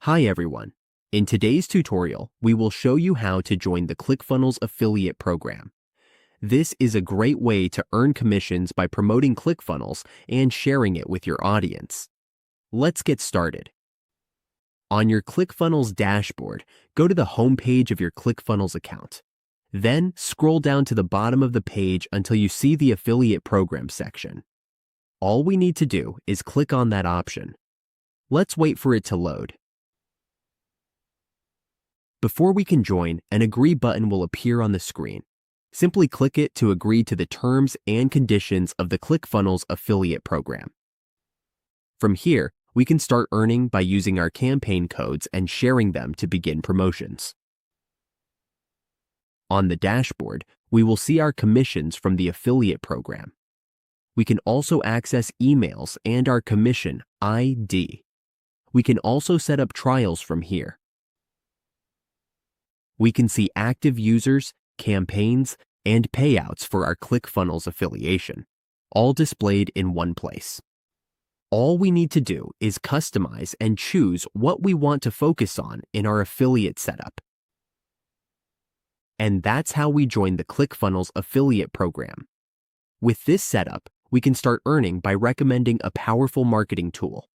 Hi everyone. In today's tutorial, we will show you how to join the ClickFunnels affiliate program. This is a great way to earn commissions by promoting ClickFunnels and sharing it with your audience. Let's get started. On your ClickFunnels dashboard, go to the home page of your ClickFunnels account. Then scroll down to the bottom of the page until you see the affiliate program section. All we need to do is click on that option. Let's wait for it to load. Before we can join, an Agree button will appear on the screen. Simply click it to agree to the terms and conditions of the ClickFunnels affiliate program. From here, we can start earning by using our campaign codes and sharing them to begin promotions. On the dashboard, we will see our commissions from the affiliate program. We can also access emails and our commission ID. We can also set up trials from here. We can see active users, campaigns, and payouts for our ClickFunnels affiliation, all displayed in one place. All we need to do is customize and choose what we want to focus on in our affiliate setup. And that's how we join the ClickFunnels affiliate program. With this setup, we can start earning by recommending a powerful marketing tool.